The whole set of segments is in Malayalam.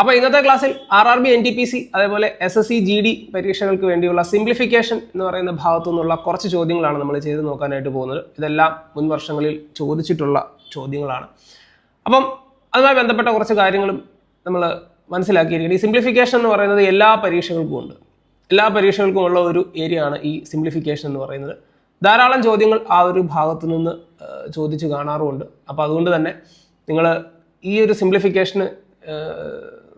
അപ്പോൾ ഇന്നത്തെ ക്ലാസ്സിൽ RRB NTPC അതേപോലെ SSC GD പരീക്ഷകൾക്ക് വേണ്ടിയുള്ള സിംപ്ലിഫിക്കേഷൻ എന്ന് പറയുന്ന ഭാഗത്തു നിന്നുള്ള കുറച്ച് ചോദ്യങ്ങളാണ് നമ്മൾ ചെയ്ത് നോക്കാനായിട്ട് പോകുന്നത്. ഇതെല്ലാം മുൻ വർഷങ്ങളിൽ ചോദിച്ചിട്ടുള്ള ചോദ്യങ്ങളാണ്. അപ്പം അതുമായി ബന്ധപ്പെട്ട കുറച്ച് കാര്യങ്ങളും നമ്മൾ മനസ്സിലാക്കിയിരിക്കുന്നത്. ഈ സിംപ്ലിഫിക്കേഷൻ എന്ന് പറയുന്നത് എല്ലാ പരീക്ഷകൾക്കും ഉണ്ട്. എല്ലാ പരീക്ഷകൾക്കും ഉള്ള ഒരു ഏരിയ ആണ് ഈ സിംപ്ലിഫിക്കേഷൻ എന്ന് പറയുന്നത്. ധാരാളം ചോദ്യങ്ങൾ ആ ഒരു ഭാഗത്തു നിന്ന് ചോദിച്ച് കാണാറുമുണ്ട്. അപ്പോൾ അതുകൊണ്ട് തന്നെ നിങ്ങൾ ഈ ഒരു സിംപ്ലിഫിക്കേഷന്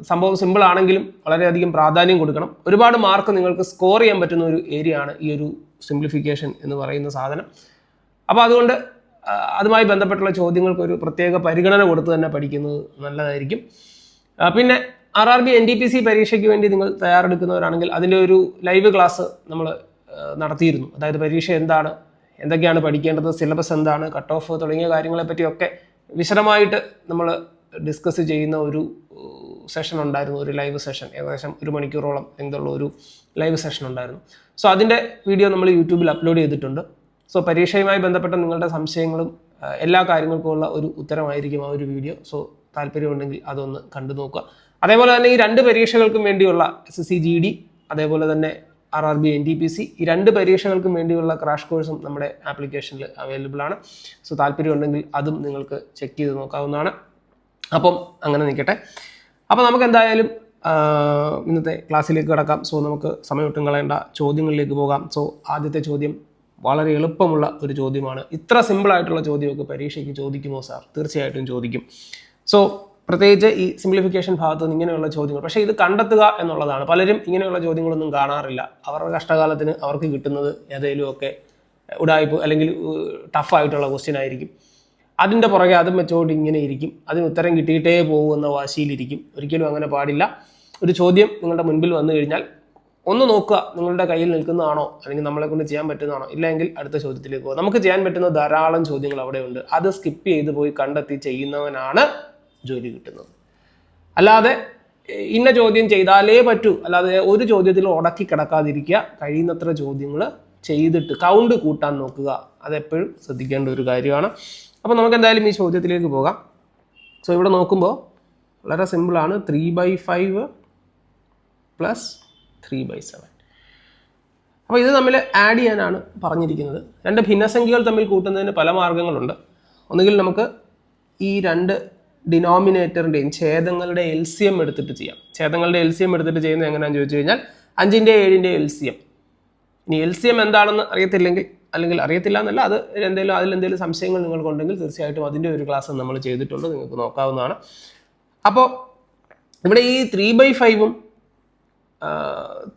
സംഭവം സിമ്പിൾ ആണെങ്കിലും വളരെയധികം പ്രാധാന്യം കൊടുക്കണം. ഒരുപാട് മാർക്ക് നിങ്ങൾക്ക് സ്കോർ ചെയ്യാൻ പറ്റുന്ന ഒരു ഏരിയ ആണ് ഈ ഒരു സിംപ്ലിഫിക്കേഷൻ എന്ന് പറയുന്ന സാധനം. അപ്പോൾ അതുകൊണ്ട് അതുമായി ബന്ധപ്പെട്ടുള്ള ചോദ്യങ്ങൾക്ക് ഒരു പ്രത്യേക പരിഗണന കൊടുത്ത് തന്നെ പഠിക്കുന്നത് നല്ലതായിരിക്കും. പിന്നെ RRB NTPC പരീക്ഷയ്ക്ക് വേണ്ടി നിങ്ങൾ തയ്യാറെടുക്കുന്നവരാണെങ്കിൽ അതിൻ്റെ ഒരു ലൈവ് ക്ലാസ് നമ്മൾ നടത്തിയിരുന്നു. അതായത് പരീക്ഷ എന്താണ്, എന്തൊക്കെയാണ് പഠിക്കേണ്ടത്, സിലബസ് എന്താണ്, കട്ട് ഓഫ് തുടങ്ങിയ കാര്യങ്ങളെ പറ്റിയൊക്കെ വിശദമായിട്ട് നമ്മൾ ഡിസ്കസ് ചെയ്യുന്ന ഒരു സെഷൻ ഉണ്ടായിരുന്നു. ഒരു ലൈവ് സെഷൻ, ഏകദേശം 1 മണിക്കൂറോളം എന്തുള്ള ഒരു ലൈവ് സെഷൻ ഉണ്ടായിരുന്നു. സോ അതിൻ്റെ വീഡിയോ നമ്മൾ യൂട്യൂബിൽ അപ്ലോഡ് ചെയ്തിട്ടുണ്ട്. സോ പരീക്ഷയുമായി ബന്ധപ്പെട്ട നിങ്ങളുടെ സംശയങ്ങളും എല്ലാ കാര്യങ്ങൾക്കും ഉള്ള ഒരു ഉത്തരമായിരിക്കും ആ ഒരു വീഡിയോ. സോ താല്പര്യമുണ്ടെങ്കിൽ അതൊന്ന് കണ്ടു നോക്കുക. അതേപോലെ തന്നെ ഈ 2 പരീക്ഷകൾക്കും വേണ്ടിയുള്ള SSC GD അതേപോലെ തന്നെ RRB NTPC ഈ 2 പരീക്ഷകൾക്കും വേണ്ടിയുള്ള ക്രാഷ് കോഴ്സും നമ്മുടെ ആപ്ലിക്കേഷനിൽ അവൈലബിൾ ആണ്. സോ താല്പര്യമുണ്ടെങ്കിൽ അതും നിങ്ങൾക്ക് ചെക്ക് ചെയ്ത് നോക്കാവുന്നതാണ്. അപ്പം അങ്ങനെ നിൽക്കട്ടെ. അപ്പോൾ നമുക്ക് എന്തായാലും ഇന്നത്തെ ക്ലാസ്സിലേക്ക് കിടക്കാം. സോ നമുക്ക് സമയമൊട്ടും കളയേണ്ട, ചോദ്യങ്ങളിലേക്ക് പോകാം. സോ ആദ്യത്തെ ചോദ്യം വളരെ എളുപ്പമുള്ള ഒരു ചോദ്യമാണ്. ഇത്ര സിമ്പിളായിട്ടുള്ള ചോദ്യമൊക്കെ പരീക്ഷയ്ക്ക് ചോദിക്കുമോ സാർ? തീർച്ചയായിട്ടും ചോദിക്കും. സോ പ്രത്യേകിച്ച് ഈ സിംപ്ലിഫിക്കേഷൻ ഭാഗത്ത് നിന്ന് ഇങ്ങനെയുള്ള ചോദ്യങ്ങൾ, പക്ഷേ ഇത് കണ്ടെത്തുക എന്നുള്ളതാണ്. പലരും ഇങ്ങനെയുള്ള ചോദ്യങ്ങളൊന്നും കാണാറില്ല. അവരുടെ കഷ്ടകാലത്തിന് അവർക്ക് കിട്ടുന്നത് ഏതെങ്കിലുമൊക്കെ ഉടായ്പ് അല്ലെങ്കിൽ ടഫായിട്ടുള്ള ക്വസ്റ്റ്യൻ ആയിരിക്കും. അതിൻ്റെ പുറകെ അതും വെച്ചുകൊണ്ട് ഇങ്ങനെ ഇരിക്കും. അതിന് ഉത്തരം കിട്ടിയിട്ടേ പോകുമെന്ന വാശിയിലിരിക്കും. ഒരിക്കലും അങ്ങനെ പാടില്ല. ഒരു ചോദ്യം നിങ്ങളുടെ മുൻപിൽ വന്നു കഴിഞ്ഞാൽ ഒന്ന് നോക്കുക, നിങ്ങളുടെ കയ്യിൽ നിൽക്കുന്നതാണോ അല്ലെങ്കിൽ നമ്മളെ കൊണ്ട് ചെയ്യാൻ പറ്റുന്നതാണോ. ഇല്ലെങ്കിൽ അടുത്ത ചോദ്യത്തിലേക്ക് പോകുക. നമുക്ക് ചെയ്യാൻ പറ്റുന്ന ധാരാളം ചോദ്യങ്ങൾ അവിടെ ഉണ്ട്. അത് സ്കിപ്പ് ചെയ്ത് പോയി കണ്ടെത്തി ചെയ്യുന്നവനാണ് ജോലി കിട്ടുന്നത്. അല്ലാതെ ഇന്ന ചോദ്യം ചെയ്താലേ പറ്റൂ, അല്ലാതെ ഒരു ചോദ്യത്തിൽ ഉടക്കി കിടക്കാതിരിക്കുക. കഴിയുന്നത്ര ചോദ്യങ്ങൾ ചെയ്തിട്ട് കൗണ്ട് കൂട്ടാൻ നോക്കുക. അതെപ്പോഴും ശ്രദ്ധിക്കേണ്ട ഒരു കാര്യമാണ്. അപ്പോൾ നമുക്ക് എന്തായാലും ഈ ചോദ്യത്തിലേക്ക് പോകാം. സോ ഇവിടെ നോക്കുമ്പോൾ വളരെ സിമ്പിളാണ്. 3/5 + 3/7. അപ്പോൾ ഇത് തമ്മിൽ ആഡ് ചെയ്യാനാണ് പറഞ്ഞിരിക്കുന്നത്. 2 ഭിന്നസംഖ്യകൾ തമ്മിൽ കൂട്ടുന്നതിന് പല മാർഗ്ഗങ്ങളുണ്ട്. ഒന്നുകിൽ നമുക്ക് ഈ 2 ഡിനോമിനേറ്ററിൻ്റെയും ഛേദങ്ങളുടെ LCM എടുത്തിട്ട് ചെയ്യാം. ഛേദങ്ങളുടെ LCM എടുത്തിട്ട് ചെയ്യുന്നത് എങ്ങനെയാണെന്ന് ചോദിച്ചു കഴിഞ്ഞാൽ 5ൻ്റെ 7ൻ്റെ LCM. ഇനി LCM എന്താണെന്ന് അറിയത്തില്ലെങ്കിൽ, അല്ലെങ്കിൽ അറിയത്തില്ല എന്നല്ല, അത് അതിലെന്തെങ്കിലും സംശയങ്ങൾ നിങ്ങൾക്കുണ്ടെങ്കിൽ തീർച്ചയായിട്ടും അതിൻ്റെ ഒരു ക്ലാസ് നമ്മൾ ചെയ്തിട്ടുണ്ട്, നിങ്ങൾക്ക് നോക്കാവുന്നതാണ്. അപ്പോൾ ഇവിടെ ഈ 3/5ഉം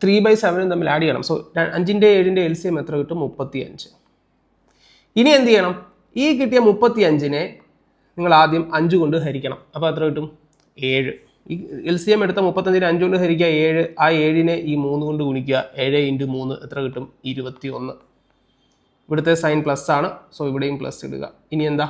3/7ഉം തമ്മിൽ ആഡ് ചെയ്യണം. സോ 5ൻ്റെ 7ൻ്റെ LCM എത്ര കിട്ടും? 35. ഇനി എന്ത് ചെയ്യണം? ഈ കിട്ടിയ 35നെ നിങ്ങൾ ആദ്യം 5 കൊണ്ട് ഹരിക്കണം. അപ്പോൾ എത്ര കിട്ടും? 7. ഈ LCM എടുത്ത 35നെ 5 കൊണ്ട് ഹരിക്കുക 7. ആ 7നെ ഈ 3 കൊണ്ട് ഗുണിക്കുക. 7 × 3 എത്ര കിട്ടും? 21. ഇവിടുത്തെ സൈൻ പ്ലസ് ആണ്. സോ ഇവിടെയും പ്ലസ് ഇടുക. ഇനി എന്താ?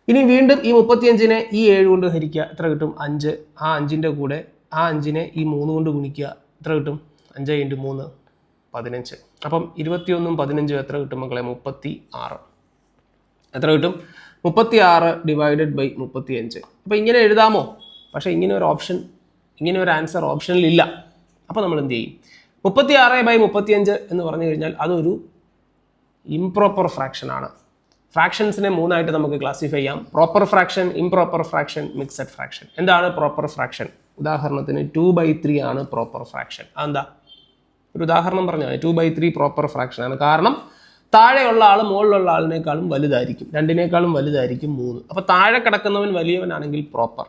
ഇനി വീണ്ടും ഈ 35നെ ഈ 7 കൊണ്ട് ഹരിക്കുക. എത്ര കിട്ടും? 5. ആ 5ൻ്റെ കൂടെ ആ 5നെ ഈ 3 കൊണ്ട് ഗുണിക്കുക. എത്ര കിട്ടും? 5 × 3 15. അപ്പം 21ഉം 15ഉം എത്ര കിട്ടും മക്കളെ? 36. എത്ര കിട്ടും? 36 / 35. അപ്പോൾ ഇങ്ങനെ എഴുതാമോ? പക്ഷേ ഇങ്ങനെ ഒരു ആൻസർ ഓപ്ഷനിലില്ല. അപ്പോൾ നമ്മൾ എന്ത് ചെയ്യും? 36/35 എന്ന് പറഞ്ഞു കഴിഞ്ഞാൽ അതൊരു ഇംപ്രോപ്പർ ഫ്രാക്ഷൻ ആണ്. ഫ്രാക്ഷൻസിനെ 3 ആയിട്ട് നമുക്ക് ക്ലാസിഫൈ ചെയ്യാം. Proper fraction, improper fraction, mixed fraction. എന്താണ് പ്രോപ്പർ ഫ്രാക്ഷൻ? ഉദാഹരണത്തിന് 2/3 ആണ് പ്രോപ്പർ ഫ്രാക്ഷൻ. അതെന്താ? ഒരു ഉദാഹരണം പറഞ്ഞാൽ 2/3 പ്രോപ്പർ ഫ്രാക്ഷൻ ആണ്. കാരണം താഴെയുള്ള ആൾ മുകളിലുള്ള ആളിനേക്കാളും വലുതായിരിക്കും, 2നേക്കാളും വലുതായിരിക്കും 3. അപ്പോൾ താഴെ കിടക്കുന്നവൻ വലിയവനാണെങ്കിൽ പ്രോപ്പർ.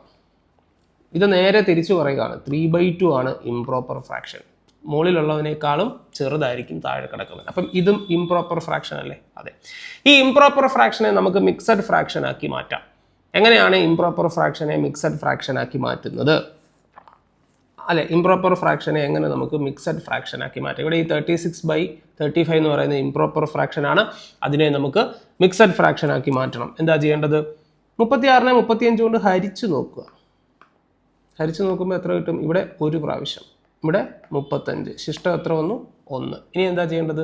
ഇത് നേരെ തിരിച്ചു പറയുകയാണ്. 3/2 ആണ് ഇംപ്രോപ്പർ ഫ്രാക്ഷൻ. മുകളിലുള്ളതിനേക്കാളും ചെറുതായിരിക്കും താഴെ കിടക്കുന്നത്. അപ്പം ഇതും ഇംപ്രോപ്പർ ഫ്രാക്ഷൻ അല്ലേ? അതെ. ഈ ഇംപ്രോപ്പർ ഫ്രാക്ഷനെ നമുക്ക് മിക്സഡ് ഫ്രാക്ഷൻ ആക്കി മാറ്റാം. എങ്ങനെയാണ് ഇംപ്രോപ്പർ ഫ്രാക്ഷനെ മിക്സഡ് ഫ്രാക്ഷൻ ആക്കി മാറ്റുന്നത്? അല്ലെ, ഇംപ്രോപ്പർ ഫ്രാക്ഷനെ എങ്ങനെ നമുക്ക് മിക്സഡ് ഫ്രാക്ഷൻ ആക്കി മാറ്റാം? ഇവിടെ ഈ 36/35 എന്ന് പറയുന്നത് ഇംപ്രോപ്പർ ഫ്രാക്ഷൻ ആണ്. അതിനെ നമുക്ക് മിക്സഡ് ഫ്രാക്ഷൻ ആക്കി മാറ്റണം. എന്താ ചെയ്യേണ്ടത്? 36നെ 35 കൊണ്ട് ഹരിച്ചു നോക്കുക. ഹരിച്ചു നോക്കുമ്പോൾ എത്ര കിട്ടും? ഇവിടെ 1 പ്രാവശ്യം, ഇവിടെ 35. ശിഷ്ടം എത്ര വന്നു? 1. ഇനി എന്താ ചെയ്യേണ്ടത്?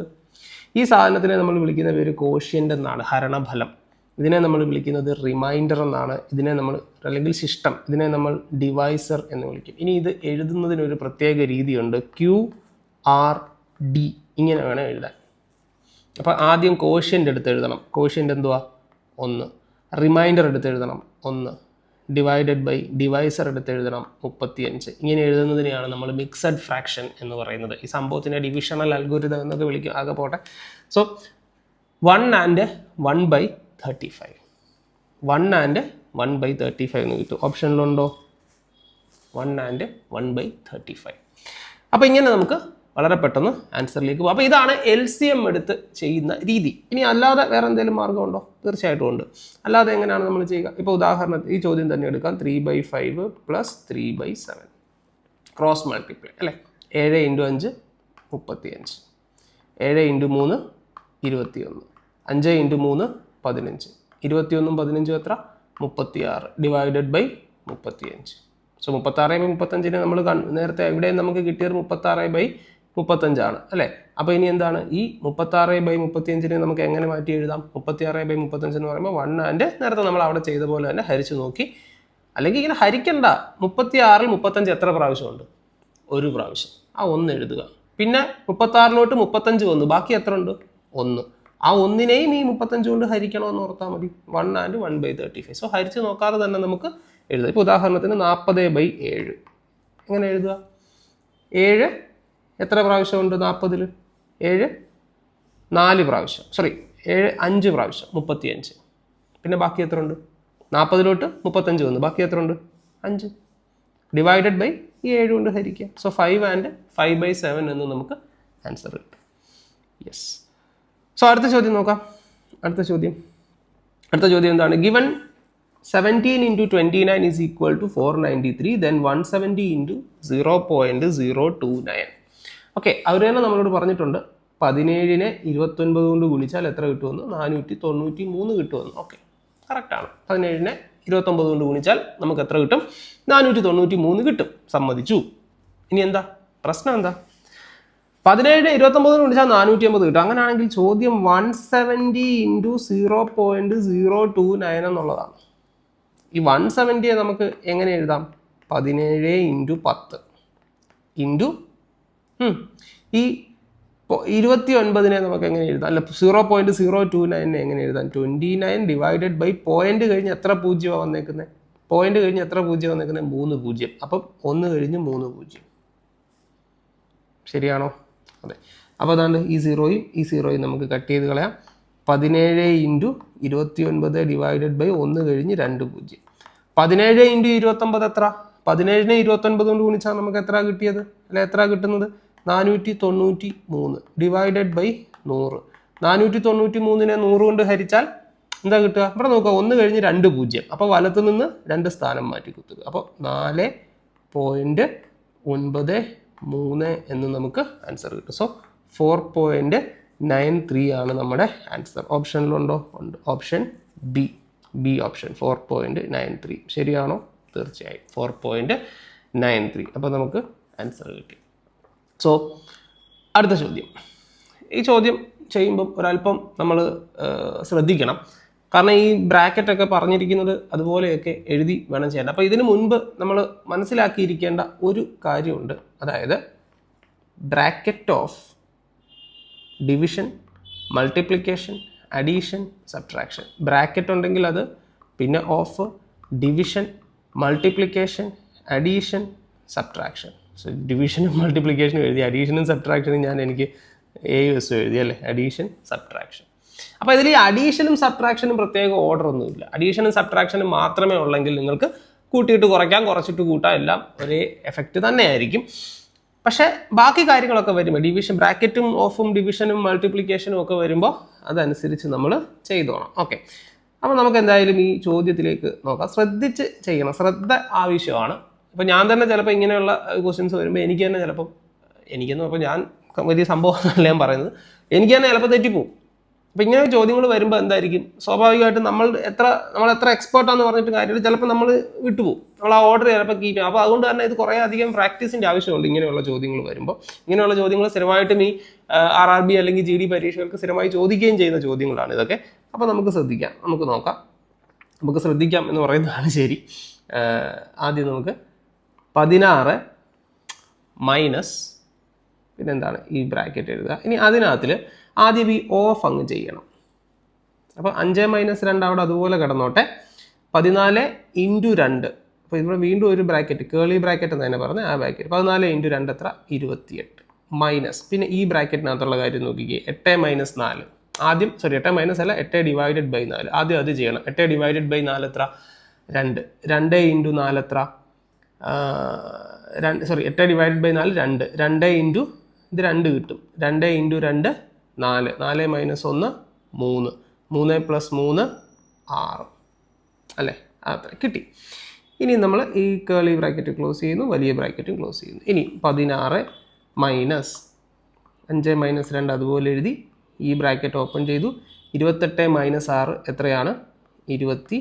ഈ സാധനത്തിനെ നമ്മൾ വിളിക്കുന്ന പേര് കോഷ്യൻ്റ് എന്നാണ്, ഹരണഫലം. ഇതിനെ നമ്മൾ വിളിക്കുന്നത് റിമൈൻഡർ എന്നാണ്. ഇതിനെ നമ്മൾ അല്ലെങ്കിൽ സിസ്റ്റം, ഇതിനെ നമ്മൾ ഡിവൈസർ എന്ന് വിളിക്കും. ഇനി ഇത് എഴുതുന്നതിനൊരു പ്രത്യേക രീതിയുണ്ട്. QRD ഇങ്ങനെ വേണം എഴുതാൻ. അപ്പോൾ ആദ്യം കോഷ്യൻ്റ് എടുത്ത് എഴുതണം. കോഷ്യൻ്റ് എന്തുവാ? 1. റിമൈൻഡർ എടുത്ത് എഴുതണം 1. ഡിവൈഡഡ് ബൈ ഡിവൈസർ എടുത്ത് എഴുതണം 35. ഇങ്ങനെ എഴുതുന്നതിനെയാണ് നമ്മൾ മിക്സഡ് ഫ്രാക്ഷൻ എന്ന് പറയുന്നത്. ഈ സംഭവത്തിനെ ഡിവിഷണൽ അൽഗോരിതം എന്നൊക്കെ വിളിക്കും. ആകെ പോട്ടെ. So 1 and 1/35. 1 and 1/35 എന്ന് കിട്ടും. ഓപ്ഷനിലുണ്ടോ? 1 and 1/35. അപ്പോൾ ഇങ്ങനെ നമുക്ക് വളരെ പെട്ടെന്ന് ആൻസറിലേക്ക് പോകും. അപ്പോൾ ഇതാണ് LCM എടുത്ത് ചെയ്യുന്ന രീതി. ഇനി അല്ലാതെ വേറെ എന്തെങ്കിലും മാർഗ്ഗമുണ്ടോ? തീർച്ചയായിട്ടും ഉണ്ട്. അല്ലാതെ എങ്ങനെയാണ് നമ്മൾ ചെയ്യുക? ഇപ്പോൾ ഉദാഹരണത്തിന് ഈ ചോദ്യം തന്നെ എടുക്കാം. 3/5 + 3/7 ക്രോസ് മൾട്ടിപ്ലൈ അല്ലേ? 7 × 5 35, 7 × 3 21, 5 × 3 15, 21 15 എത്ര? 36 ഡിവൈഡഡ് ബൈ 35. സോ 36/35 നമ്മൾ നേരത്തെ ഇവിടെ നമുക്ക് കിട്ടിയത് 36/35 അല്ലേ? അപ്പോൾ ഇനി എന്താണ് ഈ 36/35 നമുക്ക് എങ്ങനെ മാറ്റി എഴുതാം? 36/35 എന്ന് പറയുമ്പോൾ 1 and നേരത്തെ നമ്മൾ അവിടെ ചെയ്ത പോലെ തന്നെ ഹരിച്ചു നോക്കി. അല്ലെങ്കിൽ ഇങ്ങനെ ഹരിക്കണ്ട. 36-ൽ 35 എത്ര പ്രാവശ്യമുണ്ട്? 1 പ്രാവശ്യം. ആ 1 എഴുതുക. പിന്നെ 36-ലോട്ട് 35 വന്നു. ബാക്കി എത്ര ഉണ്ട്? 1. ആ 1നെയും ഈ 35 കൊണ്ട് ഹരിക്കണമെന്ന് ഓർത്താൽ മതി. 1 and 1/35. സോ ഹരിച്ച് നോക്കാതെ തന്നെ നമുക്ക് എഴുതാം. ഇപ്പോൾ ഉദാഹരണത്തിന് 40/7 എങ്ങനെ എഴുതുക? 7 എത്ര പ്രാവശ്യമുണ്ട് 40-ൽ? 7 4 പ്രാവശ്യം. 7 5 പ്രാവശ്യം 35. പിന്നെ ബാക്കി എത്ര ഉണ്ട്? 40-ലോട്ട് 35 വന്നു. ബാക്കി എത്ര ഉണ്ട്? 5 ഡിവൈഡഡ് ബൈ ഈ 7 കൊണ്ട് ഹരിക്കുക. സോ 5 and 5/7 എന്ന് നമുക്ക് ആൻസർ കിട്ടും. യെസ്. സോ അടുത്ത ചോദ്യം നോക്കാം. അടുത്ത ചോദ്യം എന്താണ്? Given 17 × 29 is equal to 493, then 170 × 0.029. Okay, അവർ തന്നെ നമ്മളോട് പറഞ്ഞിട്ടുണ്ട് 17നെ 29 കൊണ്ട് ഗുണിച്ചാൽ എത്ര കിട്ടുമെന്ന്? 493 കിട്ടുമെന്ന്. ഓക്കെ, കറക്റ്റാണ്. 17നെ 29 കൊണ്ട് ഗുണിച്ചാൽ നമുക്ക് എത്ര കിട്ടും? 493 കിട്ടും. സമ്മതിച്ചു. ഇനി എന്താ പ്രശ്നം? എന്താ? 17നെ 29 കൊണ്ട് ഗുണിച്ചാൽ 450 കിട്ടും. അങ്ങനെയാണെങ്കിൽ ചോദ്യം 170 × 0.029 എന്നുള്ളതാണ്. ഈ 170യെ നമുക്ക് എങ്ങനെ എഴുതാം? 17 × 10 ഇൻറ്റു ഈ 29നെ നമുക്ക് എങ്ങനെ എഴുതാം? അല്ല, 0.029നെ എങ്ങനെ എഴുതാം? 29 ഡിവൈഡഡ് ബൈ പോയിന്റ് കഴിഞ്ഞ് എത്ര പൂജ്യമാണ് വന്നേക്കുന്നത്? 3 പൂജ്യം. അപ്പം 1 കഴിഞ്ഞ് 3 പൂജ്യം. ശരിയാണോ? അതെ. അപ്പോൾ അതാണ്ട് ഈ 0യും നമുക്ക് കട്ട് ചെയ്ത് കളയാം. 17 × 29 ഡിവൈഡഡ് ബൈ 1 കഴിഞ്ഞ് 2 പൂജ്യം. 17 × 29 എത്ര? 17നെ 29 കൊണ്ട് ഗുണിച്ചാൽ നമുക്ക് എത്ര കിട്ടിയത്? അല്ലെ, എത്ര കിട്ടുന്നത്? 493 ഡിവൈഡഡ് ബൈ 100. 493നെ 100 കൊണ്ട് ഹരിച്ചാൽ എന്താ കിട്ടുക? ഇവിടെ നോക്കുക, 1 കഴിഞ്ഞ് 2 പൂജ്യം. അപ്പോൾ വലത്ത് നിന്ന് 2 സ്ഥാനം മാറ്റി കുത്തുക. അപ്പോൾ 4.93 എന്ന് നമുക്ക് ആൻസർ കിട്ടും. സോ 4.93 ആണ് നമ്മുടെ ആൻസർ. ഓപ്ഷനിലുണ്ടോ? ഉണ്ട്. ഓപ്ഷൻ ബി ഓപ്ഷൻ 4.93 ശരിയാണോ? തീർച്ചയായും 4.93. അപ്പോൾ നമുക്ക് ആൻസർ കിട്ടി. സോ അടുത്ത ചോദ്യം. ഈ ചോദ്യം ചെയ്യുമ്പം ഒരല്പം നമ്മൾ ശ്രദ്ധിക്കണം. കാരണം ഈ ബ്രാക്കറ്റൊക്കെ പറഞ്ഞിരിക്കുന്നത് അതുപോലെയൊക്കെ എഴുതി വേണം ചെയ്യാൻ. അപ്പോൾ ഇതിനു മുൻപ് നമ്മൾ മനസ്സിലാക്കിയിരിക്കേണ്ട ഒരു കാര്യമുണ്ട്. അതായത് bracket of division, multiplication, addition, subtraction. Bracket ഉണ്ടെങ്കിൽ അത്, പിന്നെ of, division, multiplication, addition, subtraction. So ഡിവിഷനും മൾട്ടിപ്ലിക്കേഷനും എഴുതി, അഡീഷനും സബ്ട്രാക്ഷനും എനിക്ക് AUS എഴുതി അല്ലേ? Addition, subtraction. അപ്പോൾ ഇതിൽ ഈ അഡീഷനും സബ്ട്രാക്ഷനും പ്രത്യേക ഓർഡർ ഒന്നുമില്ല. അഡീഷനും സബ്ട്രാക്ഷനും മാത്രമേ ഉള്ളെങ്കിൽ നിങ്ങൾക്ക് കൂട്ടിയിട്ട് കുറയ്ക്കാം, കുറച്ചിട്ട് കൂട്ടാം, എല്ലാം ഒരേ എഫക്റ്റ് തന്നെയായിരിക്കും. പക്ഷേ ബാക്കി കാര്യങ്ങളൊക്കെ വരുമ്പോൾ ഡിവിഷൻ, ബ്രാക്കറ്റും ഓഫും ഡിവിഷനും മൾട്ടിപ്ലിക്കേഷനും ഒക്കെ വരുമ്പോൾ അതനുസരിച്ച് നമ്മൾ ചെയ്തോണം. ഓക്കെ, അപ്പോൾ നമുക്ക് എന്തായാലും ഈ ചോദ്യത്തിലേക്ക് നോക്കാം. ശ്രദ്ധിച്ച് ചെയ്യണം, ശ്രദ്ധ ആവശ്യമാണ്. അപ്പോൾ ഞാൻ തന്നെ ചിലപ്പോൾ ഇങ്ങനെയുള്ള ക്വസ്റ്റ്യൻസ് വരുമ്പോൾ എനിക്ക് തന്നെ ചിലപ്പോൾ അപ്പോൾ ഞാൻ വലിയ സംഭവമല്ല ഞാൻ പറയുന്നത്, എനിക്ക് തന്നെ ചിലപ്പോൾ തെറ്റിപ്പോവും. അപ്പോൾ ഇങ്ങനെ ചോദ്യങ്ങൾ വരുമ്പോൾ എന്തായിരിക്കും, സ്വാഭാവികമായിട്ടും നമ്മൾ എത്ര എക്സ്പേർട്ടാന്ന് പറഞ്ഞിട്ട് കാര്യമില്ല, ചിലപ്പോൾ നമ്മൾ വിട്ടുപോകും, നമ്മൾ ആ ഓർഡർ ചിലപ്പോൾ കീപ്പ് ചെയ്യും. അപ്പോൾ അതുകൊണ്ട് തന്നെ ഇത് കുറേ അധികം പ്രാക്ടീസിൻ്റെ ആവശ്യമുണ്ട് ഇങ്ങനെയുള്ള ചോദ്യങ്ങൾ വരുമ്പോൾ. ഇങ്ങനെയുള്ള ചോദ്യങ്ങൾ സ്ഥിരമായിട്ടും ഈ RRB അല്ലെങ്കിൽ GD പരീക്ഷകൾക്ക് സ്ഥിരമായി ചോദിക്കുകയും ചെയ്യുന്ന ചോദ്യങ്ങളാണ് ഇതൊക്കെ. അപ്പോൾ നമുക്ക് ശ്രദ്ധിക്കാം, നമുക്ക് നോക്കാം, നമുക്ക് ശ്രദ്ധിക്കാം എന്ന് പറയുന്നതാണ് ശരി. ആദ്യം നമുക്ക് 16 മൈനസ് പിന്നെന്താണ് ഈ ബ്രാക്കറ്റ് എഴുതുക. ഇനി അതിനകത്തിൽ ആദ്യം ഈ ഓഫ് അങ്ങ് ചെയ്യണം. അപ്പോൾ 5 - 2 അവിടെ അതുപോലെ കിടന്നോട്ടെ. 14 × 2, അപ്പോൾ ഇവിടെ വീണ്ടും ഒരു ബ്രാക്കറ്റ്, കേളി ബ്രാക്കറ്റ് എന്ന് തന്നെ പറഞ്ഞാൽ ആ ബ്രാക്കറ്റ്. 14 × 2 എത്ര? 28 മൈനസ്, പിന്നെ ഈ ബ്രാക്കറ്റിനകത്തുള്ള കാര്യം നോക്കിക്കേ, 8 - 4 ആദ്യം, 8 മൈനസ് അല്ല, 8 ഡിവൈഡഡ് ബൈ 4 ആദ്യം അത് ചെയ്യണം. 8 ഡിവൈഡഡ് ബൈ 4 എത്ര? 2. 2 × 4 എത്ര? 8 ഡിവൈഡഡ് ബൈ 4 2. 2 ഇൻറ്റു ഇത് 2 കിട്ടും. 2 × 2 4. 4 - 1 3. 3 + 3 6 അല്ലേ? അത്ര കിട്ടി. ഇനി നമ്മൾ ഈ കേളി ബ്രാക്കറ്റ് ക്ലോസ് ചെയ്യുന്നു, വലിയ ബ്രാക്കറ്റും ക്ലോസ് ചെയ്യുന്നു. ഇനി 16 മൈനസ് 5 - 2 അതുപോലെ എഴുതി, ഈ ബ്രാക്കറ്റ് ഓപ്പൺ ചെയ്തു. 28 - 6 എത്രയാണ്? 22.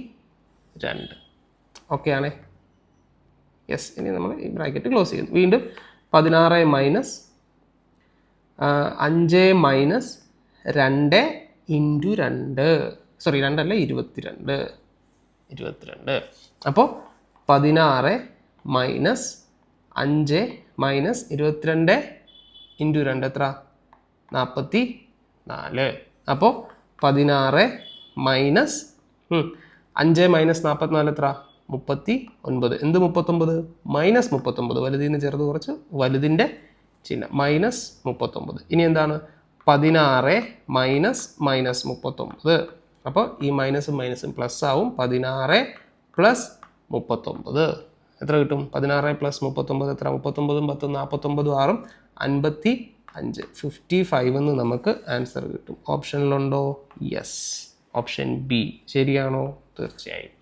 ഓക്കെ ആണേ? യെസ്. ഇനി നമ്മൾ ഈ ബ്രാക്കറ്റ് ക്ലോസ് ചെയ്യുന്നു. വീണ്ടും 16 മൈനസ് 5 മൈനസ് 2 ഇൻറ്റു 2, 2 അല്ല 22. അപ്പോൾ 16 മൈനസ് 5 മൈനസ് 22 ഇൻറ്റു 2 എത്ര? 44. അപ്പോൾ 16 മൈനസ് 5 മൈനസ് 44 എത്ര? 39. എന്ത് 39? മൈനസ് 39. വലുതിന് ചെറുത് കുറച്ച് വലുതിൻ്റെ ചിഹ്നം -39. ഇനി എന്താണ്? 16 മൈനസ് -39. അപ്പോൾ ഈ മൈനസും മൈനസും പ്ലസ് ആവും. 16 പ്ലസ് 39 എത്ര കിട്ടും? 16 പ്ലസ് 39 എത്ര? 39 10 49 6 55. 55 എന്ന് നമുക്ക് ആൻസർ കിട്ടും. ഓപ്ഷനിലുണ്ടോ? യെസ്. ഓപ്ഷൻ ബി ശരിയാണോ? തീർച്ചയായും.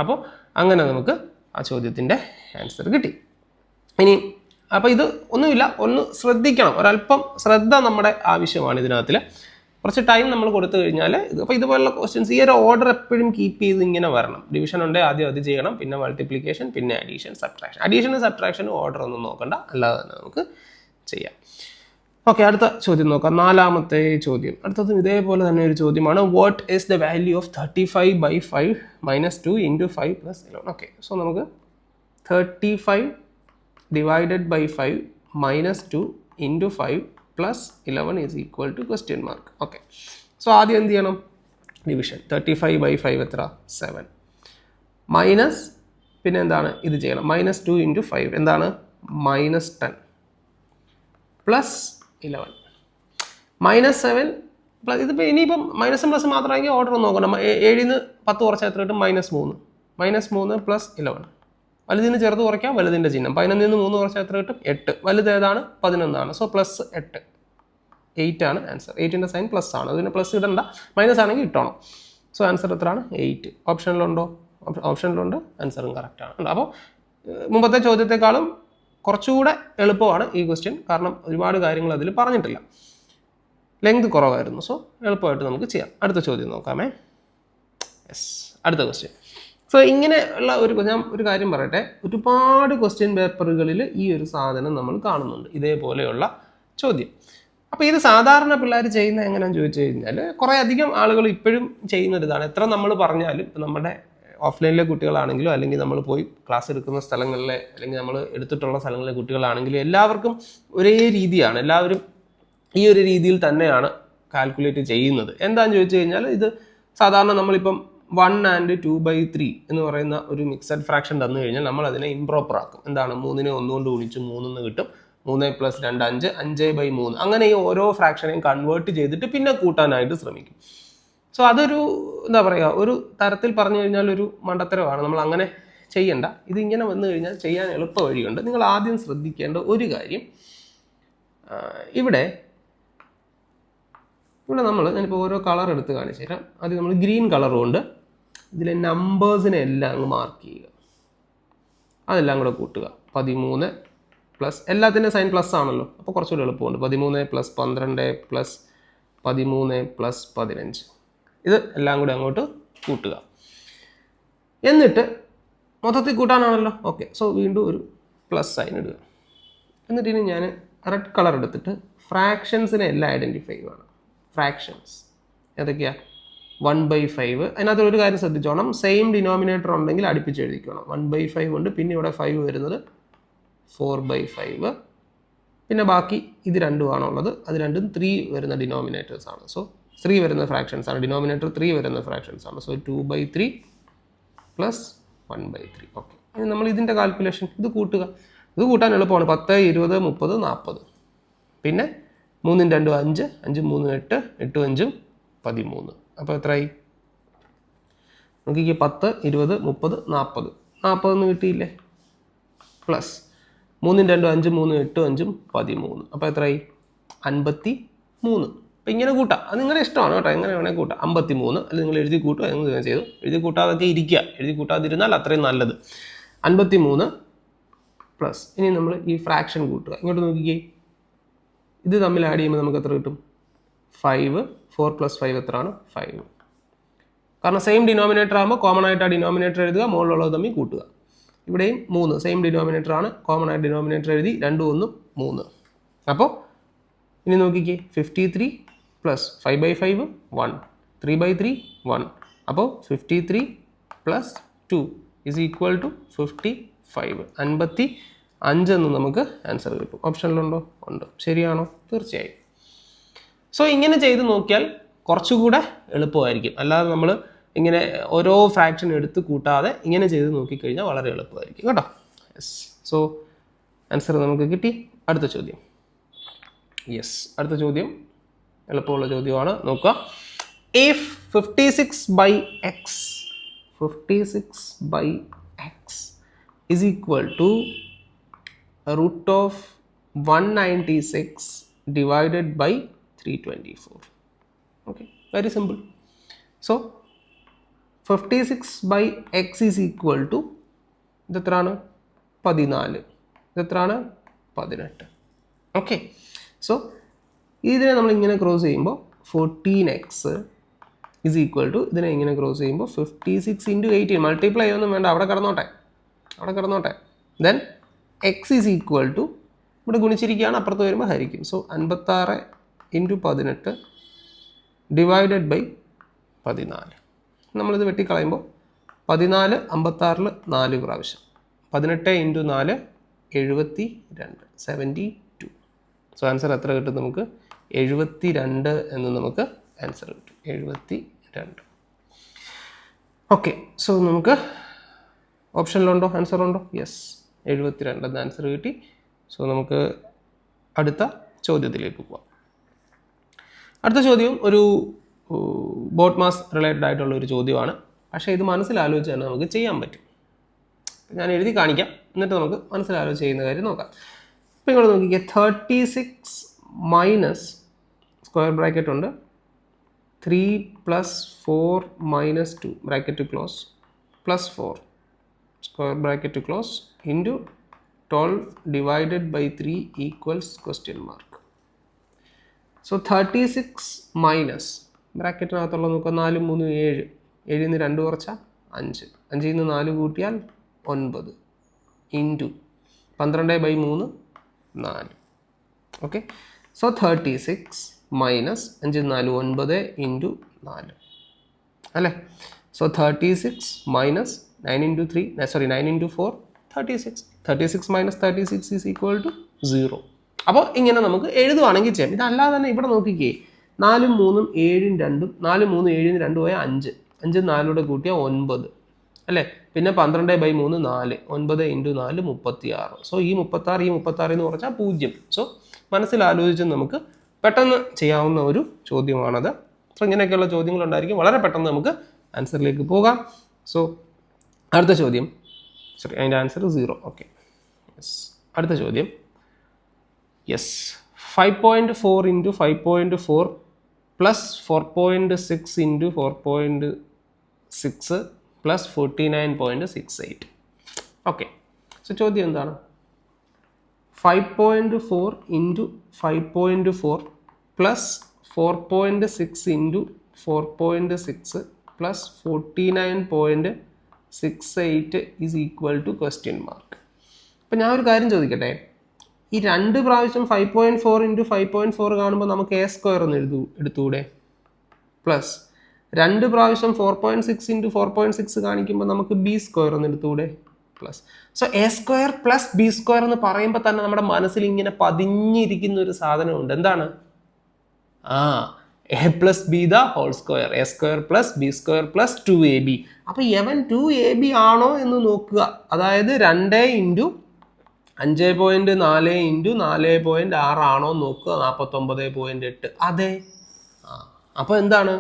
അപ്പോൾ അങ്ങനെ നമുക്ക് ആ ചോദ്യത്തിൻ്റെ ആൻസർ കിട്ടി. ഇനി അപ്പോൾ ഇത് ഒന്നുമില്ല, ഒന്ന് ശ്രദ്ധിക്കണം, ഒരല്പം ശ്രദ്ധ നമ്മുടെ ആവശ്യമാണ് ഇതിനകത്തിൽ. കുറച്ച് ടൈം നമ്മൾ കൊടുത്തു കഴിഞ്ഞാൽ അപ്പോൾ ഇതുപോലുള്ള ക്വസ്റ്റ്യൻസ് ഈ ഒരു ഓർഡർ എപ്പോഴും കീപ്പ് ചെയ്ത് ഇങ്ങനെ വരണം. ഡിവിഷൻ ഉണ്ടെങ്കിൽ ആദ്യം അത് ചെയ്യണം, പിന്നെ മൾട്ടിപ്ലിക്കേഷൻ, പിന്നെ അഡീഷൻ, സബ്ട്രാക്ഷൻ. അഡീഷനും സബ്ട്രാക്ഷനും ഓർഡർ ഒന്നും നോക്കണ്ട, അല്ലാതെ തന്നെ നമുക്ക് ചെയ്യാം. ഓക്കെ, അടുത്ത ചോദ്യം നോക്കാം. 4ാമത്തെ ചോദ്യം. അടുത്തതും ഇതേപോലെ തന്നെ ഒരു ചോദ്യമാണ്. What is the value of 35/5 - 2 × 5 + 11? Okay, so നമുക്ക് 35 divided by 5 minus 2 into 5 plus 11 is equal to question mark. Okay, so ആദ്യം എന്ത് ചെയ്യണം? ഡിവിഷൻ. 35/5 എത്ര? 7 മൈനസ് പിന്നെ എന്താണ് ഇത് ചെയ്യണം? -2 × 5 എന്താണ്? -10 പ്ലസ് 11 -7 പ്ലസ് ഇതിപ്പോൾ ഇനിയിപ്പം മൈനസും പ്ലസ് മാത്രമാണെങ്കിൽ ഓർഡർ നോക്കണം. 7 ന്ന് 10 കുറച്ചാൽ എത്ര കിട്ടും? -3. -3 പ്ലസ് 11. വലുതിന് ചെറുത് കുറയ്ക്കാം, വലുതിൻ്റെ ചിഹ്നം. 11 നിന്ന് 3 കുറച്ചാൽ എത്ര കിട്ടും? 8. വലുത് ഏതാണ്? 11 സോ പ്ലസ് 8. 8 ആണ് ആൻസർ. 8ൻ്റെ സൈൻ പ്ലസ് ആണ്, അതിന് പ്ലസ് ഇടണ്ട, മൈനസ് ആണെങ്കിൽ ഇട്ടോണം. സോ ആൻസർ എത്രയാണ്? 8. ഓപ്ഷനിലുണ്ടോ? ഓപ്ഷനിലുണ്ട്. ആൻസറും കറക്റ്റാണ്. അപ്പോൾ മുമ്പത്തെ ചോദ്യത്തെക്കാളും കുറച്ചുകൂടെ എളുപ്പമാണ് ഈ ക്വസ്റ്റ്യൻ, കാരണം ഒരുപാട് കാര്യങ്ങൾ അതിൽ പറഞ്ഞിട്ടില്ല, ലെങ്ത് കുറവായിരുന്നു. സോ എളുപ്പമായിട്ട് നമുക്ക് ചെയ്യാം. അടുത്ത ചോദ്യം നോക്കാമേ. യെസ്, അടുത്ത ക്വസ്റ്റ്യൻ. സോ ഇങ്ങനെ ഉള്ള ഞാൻ ഒരു കാര്യം പറയട്ടെ, ഒരുപാട് ക്വസ്റ്റ്യൻ പേപ്പറുകളിൽ ഈ ഒരു സാധനം നമ്മൾ കാണുന്നുണ്ട്, ഇതേപോലെയുള്ള ചോദ്യം. അപ്പോൾ ഇത് സാധാരണ പിള്ളേർ ചെയ്യുന്ന എങ്ങനെയാണെന്ന് ചോദിച്ചു കഴിഞ്ഞാൽ, കുറേ അധികം ആളുകൾ ഇപ്പോഴും ചെയ്യുന്നൊരു ഇതാണ്. എത്ര നമ്മൾ പറഞ്ഞാലും നമ്മുടെ ഓഫ്ലൈനിലെ കുട്ടികളാണെങ്കിലും അല്ലെങ്കിൽ നമ്മൾ പോയി ക്ലാസ് എടുക്കുന്ന സ്ഥലങ്ങളിലെ അല്ലെങ്കിൽ നമ്മൾ എടുത്തിട്ടുള്ള സ്ഥലങ്ങളിലെ കുട്ടികളാണെങ്കിലും എല്ലാവർക്കും ഒരേ രീതിയാണ്, എല്ലാവരും ഈ ഒരു രീതിയിൽ തന്നെയാണ് കാൽക്കുലേറ്റ് ചെയ്യുന്നത്. എന്താണെന്ന് ചോദിച്ചു കഴിഞ്ഞാൽ, ഇത് സാധാരണ നമ്മളിപ്പം 1 and 2/3 എന്ന് പറയുന്ന ഒരു മിക്സഡ് ഫ്രാക്ഷൻ തന്നു കഴിഞ്ഞാൽ നമ്മൾ അതിനെ ഇംപ്രോപ്പർ ആക്കും. എന്താണ്? 3നെ 1 കൊണ്ട് ഗുണിച്ച് 3 കിട്ടും. 3 + 2 5, 5/3. അങ്ങനെ ഈ ഓരോ ഫ്രാക്ഷനെയും കൺവേർട്ട് ചെയ്തിട്ട് പിന്നെ കൂട്ടാനായിട്ട് ശ്രമിക്കും. സോ അതൊരു എന്താ പറയുക, ഒരു തരത്തിൽ പറഞ്ഞു കഴിഞ്ഞാൽ ഒരു മണ്ടത്തരമാണ്. നമ്മൾ അങ്ങനെ ചെയ്യണ്ട. ഇതിങ്ങനെ വന്നു കഴിഞ്ഞാൽ ചെയ്യാൻ എളുപ്പ വഴിയുണ്ട്. നിങ്ങൾ ആദ്യം ശ്രദ്ധിക്കേണ്ട ഒരു കാര്യം, ഇവിടെ ഞാനിപ്പോൾ ഓരോ കളർ എടുത്ത് കാണിച്ചു തരാം. ആദ്യം നമ്മൾ ഗ്രീൻ കളർ കൊണ്ട് ഇതിലെ നമ്പേഴ്സിനെ എല്ലാം അങ്ങ് മാർക്ക് ചെയ്യുക, അതെല്ലാം കൂടെ കൂട്ടുക. 13 പ്ലസ് എല്ലാത്തിൻ്റെ സൈൻ പ്ലസ് ആണല്ലോ, അപ്പോൾ കുറച്ചുകൂടി എളുപ്പമുണ്ട്. 13 + 12 + 13 + 15 ഇത് എല്ലാം കൂടെ അങ്ങോട്ട് കൂട്ടുക. എന്നിട്ട് മൊത്തത്തിൽ കൂട്ടാനാണല്ലോ. ഓക്കെ, സോ വീണ്ടും ഒരു പ്ലസ് സൈൻ ഇടുക. എന്നിട്ട് ഇനി ഞാൻ റെഡ് കളർ എടുത്തിട്ട് ഫ്രാക്ഷൻസിനെ എല്ലാം ഐഡൻറ്റിഫൈ ചെയ്യുകയാണ്. ഫ്രാക്ഷൻസ് ഏതൊക്കെയാണ്? 1/5. അതിനകത്ത് ഒരു കാര്യം ശ്രദ്ധിച്ചോണം, സെയിം ഡിനോമിനേറ്റർ ഉണ്ടെങ്കിൽ അടുപ്പിച്ച് എഴുതിക്കണം. 1/5 ഉണ്ട്, പിന്നെ ഇവിടെ 5 വരുന്നത് 4/5. പിന്നെ ബാക്കി ഇത് രണ്ടുമാണുള്ളത്, അത് രണ്ടും 3 വരുന്ന ഡിനോമിനേറ്റേഴ്സ് ആണ്. സോ 3 വരുന്ന ഫ്രാക്ഷൻസ് ആണ്, ഡിനോമിനേറ്റർ 3 വരുന്ന ഫ്രാക്ഷൻസ് ആണ്. So 2/3 plus 1/3. ഓക്കെ, ഇനി നമ്മൾ ഇതിൻ്റെ കാൽക്കുലേഷൻ ഇത് കൂട്ടുക. ഇത് കൂട്ടാൻ എളുപ്പമാണ്. 10, 20, 30, 40. പിന്നെ 3 × 2 5, 5 3 8, 8 5 13. അപ്പോൾ എത്രയായി നോക്കിക്കേ? 10, 20, 30, 40. 40 എന്ന് കിട്ടിയില്ലേ? പ്ലസ് 3 × 2 5, 3 8 5 13. അപ്പോൾ എത്രയായി? 53. അപ്പോൾ ഇങ്ങനെ കൂട്ടാം, അത് നിങ്ങളുടെ ഇഷ്ടമാണ് കേട്ടോ, എങ്ങനെ വേണേൽ കൂട്ടാം. 53 അല്ലെങ്കിൽ നിങ്ങൾ എഴുതി കൂട്ടുക, നിങ്ങൾ ചെയ്തു. എഴുതി കൂട്ടാതൊക്കെ ഇരിക്കുക, എഴുതി കൂട്ടാതിരുന്നാൽ അത്രയും നല്ലത്. 53 പ്ലസ് ഇനി നമ്മൾ ഈ ഫ്രാക്ഷൻ കൂട്ടുക. ഇങ്ങോട്ട് നോക്കിക്കേ, ഇത് തമ്മിൽ ആഡ് ചെയ്യുമ്പോൾ നമുക്ക് എത്ര കിട്ടും? 5. 4 + 5 എത്രയാണ്? 5. കാരണം സെയിം ഡിനോമിനേറ്റർ ആകുമ്പോൾ കോമൺ ആയിട്ട് ആ ഡിനോമിനേറ്റർ എഴുതുക, മുകളിലുള്ളത് തമ്മിൽ കൂട്ടുക. ഇവിടെയും 3 സെയിം ഡിനോമിനേറ്റർ ആണ്, കോമൺ ആയിട്ട് ഡിനോമിനേറ്റർ എഴുതി, 2 1 3. അപ്പോൾ ഇനി നോക്കിക്കേ, 53 പ്ലസ് 5/5 1, 3/3 1. അപ്പോൾ 53 പ്ലസ് 2 ഈസ് ഈക്വൽ ടു 55. 55 എന്ന് നമുക്ക് ആൻസർ കിട്ടും. ഓപ്ഷനിലുണ്ടോ? ഉണ്ട്. ശരിയാണോ? തീർച്ചയായും. സോ ഇങ്ങനെ ചെയ്ത് നോക്കിയാൽ കുറച്ചുകൂടെ എളുപ്പമായിരിക്കും. അല്ലാതെ നമ്മൾ ഇങ്ങനെ ഓരോ ഫ്രാക്ഷൻ എടുത്ത് കൂട്ടാതെ ഇങ്ങനെ ചെയ്ത് നോക്കിക്കഴിഞ്ഞാൽ വളരെ എളുപ്പമായിരിക്കും കേട്ടോ. യെസ്, സോ ആൻസർ നമുക്ക് കിട്ടി. അടുത്ത ചോദ്യം. യെസ്, അടുത്ത ചോദ്യം എളുപ്പമുള്ള ചോദ്യമാണ്. നോക്കുക. If 56/x is equal to √196 divided by 324. Okay, very simple. So 56/x is equal to ഇതെത്രയാണ്? 14. ഇതെത്രയാണ്? 18. Okay, so ഇതിനെ നമ്മൾ ഇങ്ങനെ ക്രോസ് ചെയ്യുമ്പോൾ 14x is equal to ഇതിനെ ഇങ്ങനെ ക്രോസ് ചെയ്യുമ്പോൾ 56 × 18. മൾട്ടിപ്ലൈ ഒന്നും വേണ്ട, അവിടെ കിടന്നോട്ടെ. Then x is equal to ഇവിടെ ഗുണിച്ചിരിക്കുകയാണ്, അപ്പുറത്ത് വരുമ്പോൾ ഹരിക്കും. So 56 × 18 divided by 14. നമ്മളിത് വെട്ടിക്കളയുമ്പോൾ 14 56 4 പ്രാവശ്യം, 18 × 4 72, 72. സോ ആൻസർ എത്ര കിട്ടും നമുക്ക്? 72 എന്ന് നമുക്ക് ആൻസർ കിട്ടും. 72. ഓക്കെ, സോ നമുക്ക് ഓപ്ഷനിലുണ്ടോ? ആൻസർ ഉണ്ടോ? യെസ്, 72 എന്ന ആൻസർ കിട്ടി. സോ നമുക്ക് അടുത്ത ചോദ്യത്തിലേക്ക് പോവാം. അടുത്ത ചോദ്യം ഒരു ബോട്ട് മാസ് റിലേറ്റഡ് ആയിട്ടുള്ള ഒരു ചോദ്യമാണ്. പക്ഷേ ഇത് മനസ്സിലാലോചിച്ച് തന്നെ നമുക്ക് ചെയ്യാൻ പറ്റും. ഞാൻ എഴുതി കാണിക്കാം, എന്നിട്ട് നമുക്ക് മനസ്സിലാലോചിച്ച് ചെയ്യുന്ന കാര്യം നോക്കാം. ഇപ്പോൾ ഇങ്ങോട്ട് നോക്കിക്കുക. 36 മൈനസ് സ്ക്വയർ ബ്രാക്കറ്റ് ഉണ്ട്, 3 + 4 - 2 bracket close plus 4 square bracket close into 12 divided by 3 equals question mark. So 36 minus ബ്രാക്കറ്റിനകത്തുള്ള നോക്കുക, 4 3 7, 7 ൽ നിന്ന് 2 കുറച്ചാൽ 5, 5 ൽ നിന്ന് 4 കൂട്ടിയാൽ 9 into 12/3 4. Okay, so 36 minus 5 4 9 into 4 അല്ലേ. So 36 minus 9 × 3 9 × 4 36. 36 minus 36 is equal to 0. അപ്പോൾ ഇങ്ങനെ നമുക്ക് എഴുതുവാണെങ്കിൽ ചെയ്യാം. ഇതല്ലാതെ തന്നെ ഇവിടെ നോക്കിക്കേ, 4 3 7 2, 4 3 7 2 പോയാൽ 5, 5 4 കൂട്ടിയാൽ 9 അല്ലേ. പിന്നെ 12/3 4, 9 × 4 36. സോ ഈ 36 എന്ന് പറഞ്ഞാൽ 0. സോ മനസ്സിലാലോചിച്ച് നമുക്ക് പെട്ടെന്ന് ചെയ്യാവുന്ന ഒരു ചോദ്യമാണത്. സോ ഇങ്ങനെയൊക്കെയുള്ള ചോദ്യങ്ങളുണ്ടായിരിക്കും, വളരെ പെട്ടെന്ന് നമുക്ക് ആൻസറിലേക്ക് പോകാം. സോ അടുത്ത ചോദ്യം, സോറി അതിൻ്റെ ആൻസർ 0. Okay, yes. അടുത്ത ചോദ്യം, yes. 5.4 × 5.4 plus 4.6 × 4.6 plus 49.68. Okay, so ചോദ്യം എന്താണ്? 5.4 × 5.4 plus 4.6 × 4.6 plus 49.68 is equal to question mark. അപ്പം ഞാൻ ഒരു കാര്യം ചോദിക്കട്ടെ, ഈ 2 പ്രാവശ്യം 5.4 × 5.4 കാണുമ്പോൾ നമുക്ക് A² ഒന്ന് എടുത്തൂടെ? പ്ലസ് 2 പ്രാവശ്യം 4.6 ഇൻറ്റു 4.6 കാണിക്കുമ്പോൾ നമുക്ക് ബി സ്ക്വയർ എന്ന് എടുത്തുകൂടെ plus. So A square plus B square എന്ന് പറയുമ്പോൾ തന്നെ നമ്മുടെ മനസ്സിൽ ഇങ്ങനെ പതിഞ്ഞിരിക്കുന്ന ഒരു സാധനമുണ്ട്. എന്താണ്? A plus B the whole square, A square plus B square plus 2ab. അപ്പോൾ എവൻ 2ab ആണോ എന്ന് നോക്കുക. അതായത് 2 ഇൻറ്റു 5.4 ഇൻറ്റു 4.6 ആണോ നോക്കുക. 49.8. അതെ. അപ്പോൾ എന്താണ്?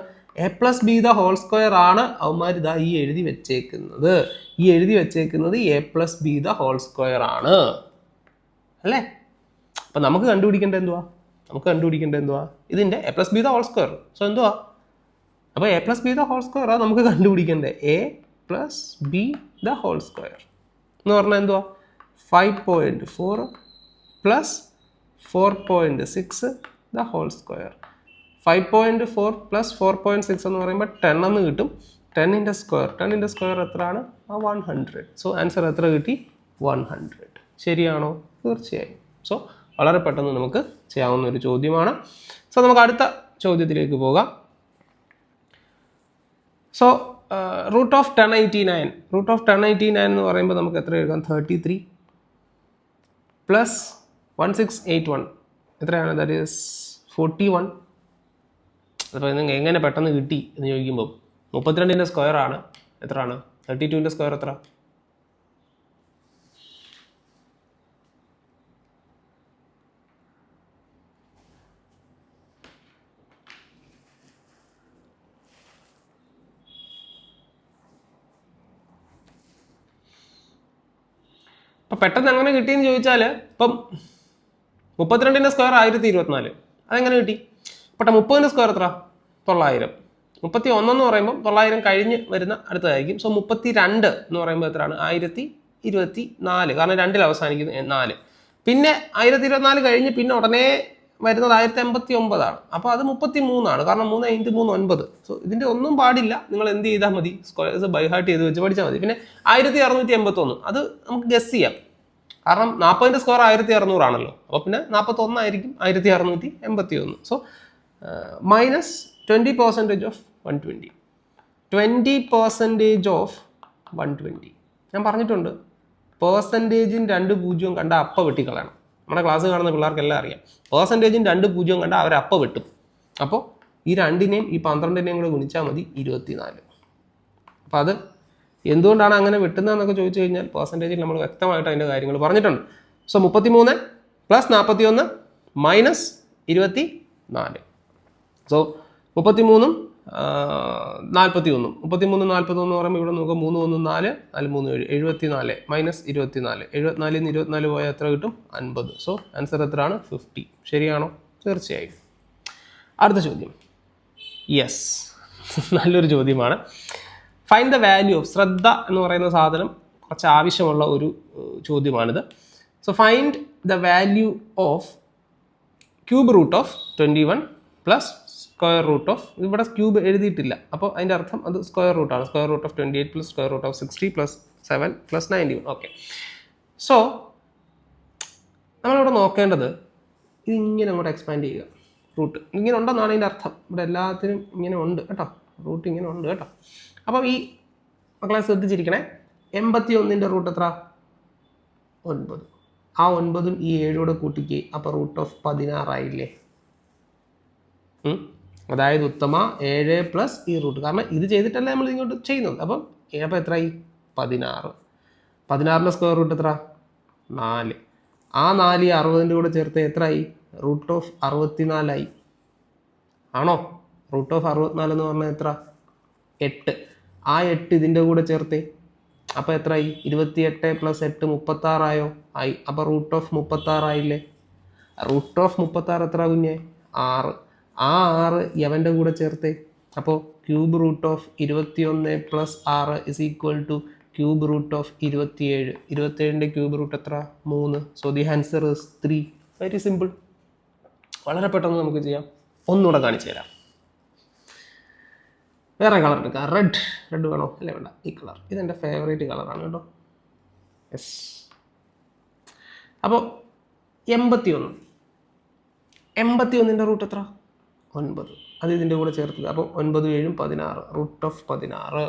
A plus B the whole square ആണ് അവന്മാർ ഇതാ ഈ എഴുതി വെച്ചേക്കുന്നത്. ഈ എഴുതി വെച്ചേക്കുന്നത് A plus B the whole square ആണ് അല്ലേ? അപ്പം നമുക്ക് കണ്ടുപിടിക്കേണ്ടത് എന്തുവാ? ഇതിൻ്റെ A plus B the whole square. So എന്തുവാ? അപ്പോൾ A plus B the whole square ആണ് നമുക്ക് കണ്ടുപിടിക്കേണ്ടത്. A plus B the whole square എന്ന് പറഞ്ഞാൽ എന്തുവാ? 5.4 plus 4.6 the whole square. 5.4 plus 4.6 എന്ന് പറയുമ്പോൾ 10 എന്ന് കിട്ടും. 10 സ്ക്വയർ എത്രയാണ്? 100. സോ ആൻസർ എത്ര കിട്ടി? 100. ശരിയാണോ? തീർച്ചയായും. സോ വളരെ പെട്ടെന്ന് നമുക്ക് ചെയ്യാവുന്ന ഒരു ചോദ്യമാണ്. സോ നമുക്ക് അടുത്ത ചോദ്യത്തിലേക്ക് പോകാം. സോ റൂട്ട് ഓഫ് 1089 എന്ന് പറയുമ്പോൾ നമുക്ക് എത്ര എഴുതാം? 33 പ്ലസ് 1681 എത്രയാണ്? That is 41. അപ്പോൾ നിങ്ങൾക്ക് എങ്ങനെ പെട്ടെന്ന് കിട്ടി എന്ന് ചോദിക്കുമ്പോൾ 32ൻ്റെ സ്ക്വയർ ആണ്. എത്രയാണ്? 32ൻ്റെ സ്ക്വയർ എത്ര? അപ്പം പെട്ടെന്ന് എങ്ങനെ കിട്ടിയെന്ന് ചോദിച്ചാൽ ഇപ്പം 32ൻ്റെ സ്ക്വയർ 1024. അതെങ്ങനെ കിട്ടി? പക്ഷേ 30ൻ്റെ സ്ക്വയർ എത്ര? 900. 31 എന്ന് പറയുമ്പോൾ 900 കഴിഞ്ഞ് വരുന്ന അടുത്തതായിരിക്കും. സോ 32 എന്ന് പറയുമ്പോൾ എത്രയാണ്? 1024. കാരണം 2ൽ അവസാനിക്കുന്നു 4. പിന്നെ 1024 കഴിഞ്ഞ് പിന്നെ ഉടനെ വരുന്നത് 1089 ആണ്. അപ്പോൾ അത് 33 ആണ്. കാരണം 3 × 3 9. സോ ഇതിൻ്റെ ഒന്നും പാടില്ല. നിങ്ങൾ എന്ത് ചെയ്താൽ മതി? സ്ക്വയർസ് ബൈ ഹാർട്ട് ചെയ്ത് വെച്ച് പഠിച്ചാൽ മതി. പിന്നെ 1681 അത് നമുക്ക് ഗസ് ചെയ്യാം. കാരണം 40ൻ്റെ സ്ക്വയർ 1600 ആണല്ലോ. അപ്പോൾ പിന്നെ 41 ആയിരിക്കും 1681. So minus 20% of 120. 20% ഓഫ് 120. ഞാൻ പറഞ്ഞിട്ടുണ്ട്, പേഴ്സൻറ്റേജും 2 0 കണ്ട അപ്പ വെട്ടിക്കളയണം. നമ്മുടെ ക്ലാസ് കാണുന്ന പിള്ളേർക്കെല്ലാം അറിയാം. പേഴ്സൻറ്റേജും 2 0 കണ്ട അവരപ്പ വെട്ടും. അപ്പോൾ ഈ 2നെയും ഈ 12നെയും കൂടെ ഗുണിച്ചാൽ മതി 24. അപ്പോൾ അത് എന്തുകൊണ്ടാണ് അങ്ങനെ വെട്ടുന്നതെന്നൊക്കെ ചോദിച്ചു കഴിഞ്ഞാൽ പേഴ്സൻറ്റേജിൽ നമ്മൾ വ്യക്തമായിട്ട് അതിൻ്റെ കാര്യങ്ങൾ പറഞ്ഞിട്ടുണ്ട്. So 33 plus 41 minus 24. സോ 33 41. 33 41 എന്ന് പറയുമ്പോൾ ഇവിടെ നോക്കുക 3 1 4 4 3 7 74 മൈനസ് 24. 74 നിന്ന് 24 പോയാൽ എത്ര കിട്ടും? 50. സോ ആൻസർ എത്രയാണ്? 50. ശരിയാണോ? തീർച്ചയായും. അടുത്ത ചോദ്യം. യെസ്, നല്ലൊരു ചോദ്യമാണ്. ഫൈൻഡ് ദ വാല്യൂ ഓഫ്, ശ്രദ്ധ എന്ന് പറയുന്ന സാധനം കുറച്ച് ആവശ്യമുള്ള ഒരു ചോദ്യമാണിത്. So find the value of cube root of 21 plus square root of, ഇവിടെ ക്യൂബ് എഴുതിയിട്ടില്ല, അപ്പോൾ അതിൻ്റെ അർത്ഥം അത് സ്ക്വയർ റൂട്ടാണ്. Square root of 28 plus square root of 60 plus 7 plus 91. Okay. So നമ്മളിവിടെ നോക്കേണ്ടത് ഇതിങ്ങനെ അങ്ങോട്ട് എക്സ്പാൻഡ് ചെയ്യുക. റൂട്ട് ഇങ്ങനെ ഉണ്ടെന്നാണ് അതിൻ്റെ അർത്ഥം. ഇവിടെ എല്ലാത്തിനും ഇങ്ങനെ ഉണ്ട് കേട്ടോ, റൂട്ട് ഇങ്ങനെ ഉണ്ട് കേട്ടോ. അപ്പം ഈ മക്കളെ ശ്രദ്ധിച്ചിരിക്കണേ. 81ൻ്റെ റൂട്ട് എത്ര? 9. ആ 9ഉം ഈ 7 കൂട്ടിക്ക്, അപ്പോൾ റൂട്ട് ഓഫ് 16 ആയില്ലേ? അതായത് ഉത്തമ 7 പ്ലസ് ഈ റൂട്ട്, കാരണം ഇത് ചെയ്തിട്ടല്ല നമ്മൾ ഇങ്ങോട്ട് ചെയ്യുന്നത്. അപ്പം എത്രയായി? 16. 16ൻ്റെ സ്ക്വയർ റൂട്ട് എത്ര? 4. ആ 4 ഈ 60ൻ്റെ കൂടെ ചേർത്ത് എത്രയായി? റൂട്ട് ഓഫ് 64 ആയി. ആണോ? റൂട്ട് ഓഫ് 64 എന്ന് പറഞ്ഞാൽ എത്ര? 8. ആ 8 ഇതിൻ്റെ കൂടെ ചേർത്തേ, അപ്പോൾ എത്രയായി? 28 പ്ലസ് 8 36 ആയോ? ആയി. അപ്പോൾ റൂട്ട് ഓഫ് 36 ആയില്ലേ? റൂട്ട് ഓഫ് 36 എത്ര കുഞ്ഞേ? 6. ആ 6 യവൻ്റെ കൂടെ ചേർത്തേ, അപ്പോൾ cube root of 21 plus 6 is equal to cube root of 27. 27ൻ്റെ ക്യൂബ് റൂട്ട് എത്ര? 3. So the answer is 3. Very simple. വളരെ പെട്ടെന്ന് നമുക്ക് ചെയ്യാം. ഒന്നുകൂടെ കാണിച്ചു തരാം. വേറെ കളർ എടുക്കാം. റെഡ് വേണോ? അല്ലേ വേണ്ട, ഈ കളർ. ഇതെൻ്റെ ഫേവറേറ്റ് കളറാണ് കേട്ടോ. യെസ്. അപ്പോൾ 81. 81ൻ്റെ റൂട്ട് എത്ര? 9 അത് ഇതിൻ്റെ കൂടെ ചേർക്കുക. അപ്പോൾ 9 7 16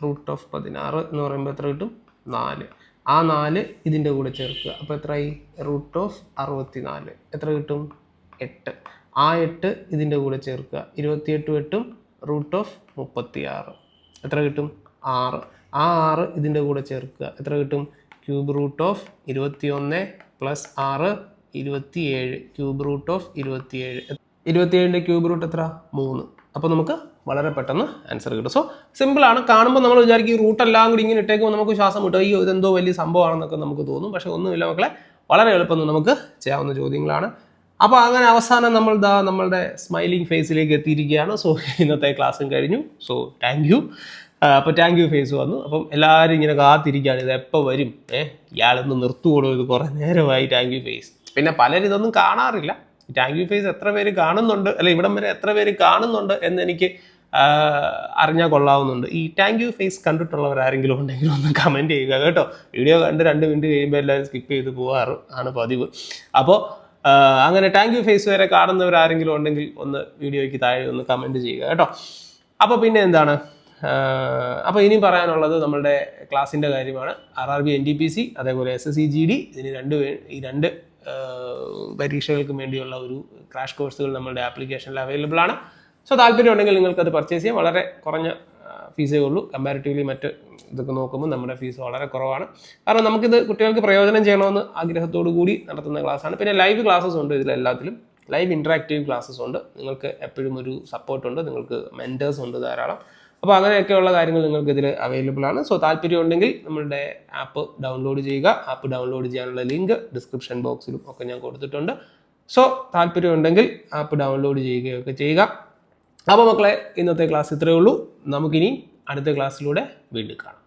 √16 എന്ന് പറയുമ്പോൾ എത്ര കിട്ടും? 4. ആ 4 ഇതിൻ്റെ കൂടെ ചേർക്കുക. അപ്പോൾ എത്രയായി? √64 എത്ര കിട്ടും? 8. ആ 8 ഇതിൻ്റെ കൂടെ ചേർക്കുക. 28 8 √36 എത്ര കിട്ടും? 6. ആ 6 ഇതിൻ്റെ കൂടെ ചേർക്കുക. എത്ര കിട്ടും? Cube √21 + 6 27 cube √27. 27ൻ്റെ ക്യൂബ് റൂട്ട് എത്ര? 3. അപ്പോൾ നമുക്ക് വളരെ പെട്ടെന്ന് ആൻസർ കിട്ടും. സോ സിമ്പിളാണ്. കാണുമ്പോൾ നമ്മൾ വിചാരിക്കും ഈ റൂട്ടെല്ലാം കൂടി ഇങ്ങനെ ഇട്ടേക്കുമ്പോൾ നമുക്ക് ശ്വാസം കിട്ടും, അയ്യോ ഇതെന്തോ വലിയ സംഭവമാണെന്നൊക്കെ നമുക്ക് തോന്നും. പക്ഷേ ഒന്നുമില്ല മക്കളെ, വളരെ എളുപ്പം നമുക്ക് ചെയ്യാവുന്ന ചോദ്യങ്ങളാണ്. അപ്പോൾ അങ്ങനെ അവസാനം നമ്മളുടെ സ്മൈലിംഗ് ഫേസിലേക്ക് എത്തിയിരിക്കുകയാണ്. സോ ഇന്നത്തെ ക്ലാസ്സും കഴിഞ്ഞു. So thank you. അപ്പോൾ താങ്ക് യു ഫേസ് വന്നു. അപ്പം എല്ലാവരും ഇങ്ങനെ കാത്തിരിക്കുകയാണ്, ഇത് എപ്പോൾ വരും, ഇയാളൊന്ന് നിർത്തുകൂടോ, ഇത് കുറേ നേരമായി താങ്ക് യു ഫേസ്. പിന്നെ പലരും ഇതൊന്നും കാണാറില്ല. താങ്ക് യു ഫേസ് എത്ര പേര് കാണുന്നുണ്ട്, അല്ല ഇവിടം വരെ എത്ര പേര് കാണുന്നുണ്ട് എന്നെനിക്ക് അറിഞ്ഞാൽ കൊള്ളാവുന്നുണ്ട്. ഈ താങ്ക് യു ഫേസ് കണ്ടിട്ടുള്ളവരാരെങ്കിലും ഉണ്ടെങ്കിൽ ഒന്ന് കമൻറ്റ് ചെയ്യുക കേട്ടോ. വീഡിയോ കണ്ട് 2 മിനിറ്റ് കഴിയുമ്പോൾ എല്ലാവരും സ്കിപ്പ് ചെയ്ത് പോകാറ് ആണ് പതിവ്. അപ്പോൾ അങ്ങനെ താങ്ക് യു ഫേസ് വരെ കാണുന്നവരാരെങ്കിലും ഉണ്ടെങ്കിൽ ഒന്ന് വീഡിയോയ്ക്ക് താഴെ ഒന്ന് കമൻറ്റ് ചെയ്യുക കേട്ടോ. അപ്പോൾ പിന്നെ എന്താണ്, അപ്പോൾ ഇനിയും പറയാനുള്ളത് നമ്മളുടെ ക്ലാസ്സിൻ്റെ കാര്യമാണ്. RRB NTPC അതേപോലെ SSC GD ഈ രണ്ട് പരീക്ഷകൾക്കും വേണ്ടിയുള്ള ഒരു ക്രാഷ് കോഴ്സുകൾ നമ്മളുടെ ആപ്ലിക്കേഷനിൽ അവൈലബിൾ ആണ്. സോ താല്പര്യം ഉണ്ടെങ്കിൽ നിങ്ങൾക്കത് പർച്ചേസ് ചെയ്യാം. വളരെ കുറഞ്ഞ ഫീസേ ഉള്ളൂ. കമ്പാരിറ്റീവ്ലി മറ്റ് ഇതൊക്കെ നോക്കുമ്പോൾ നമ്മുടെ ഫീസ് വളരെ കുറവാണ്. കാരണം നമുക്കിത് കുട്ടികൾക്ക് പ്രയോജനം ചെയ്യണമെന്ന് ആഗ്രഹത്തോടു കൂടി നടത്തുന്ന ക്ലാസ്സാണ്. പിന്നെ ലൈവ് ക്ലാസ്സസ് ഉണ്ട് ഇതിലെല്ലാത്തിലും. ലൈവ് ഇൻട്രാക്റ്റീവ് ക്ലാസ്സസ് ഉണ്ട്. നിങ്ങൾക്ക് എപ്പോഴും ഒരു സപ്പോർട്ടുണ്ട്, നിങ്ങൾക്ക് മെൻറ്റേഴ്സ് ഉണ്ട് ധാരാളം. അപ്പോൾ അങ്ങനെയൊക്കെയുള്ള കാര്യങ്ങൾ നിങ്ങൾക്ക് ഇതിൽ അവൈലബിൾ ആണ്. സോ താല്പര്യം ഉണ്ടെങ്കിൽ നമ്മളുടെ ആപ്പ് ഡൗൺലോഡ് ചെയ്യുക. ആപ്പ് ഡൗൺലോഡ് ചെയ്യാനുള്ള ലിങ്ക് ഡിസ്ക്രിപ്ഷൻ ബോക്സിലും ഒക്കെ ഞാൻ കൊടുത്തിട്ടുണ്ട്. സോ താല്പര്യം ഉണ്ടെങ്കിൽ ആപ്പ് ഡൗൺലോഡ് ചെയ്യുകയൊക്കെ ചെയ്യുക. അപ്പോൾ മക്കളെ, ഇന്നത്തെ ക്ലാസ് ഇത്രയേ ഉള്ളൂ. നമുക്കിനി അടുത്ത ക്ലാസ്സിലൂടെ വീണ്ടും കാണാം.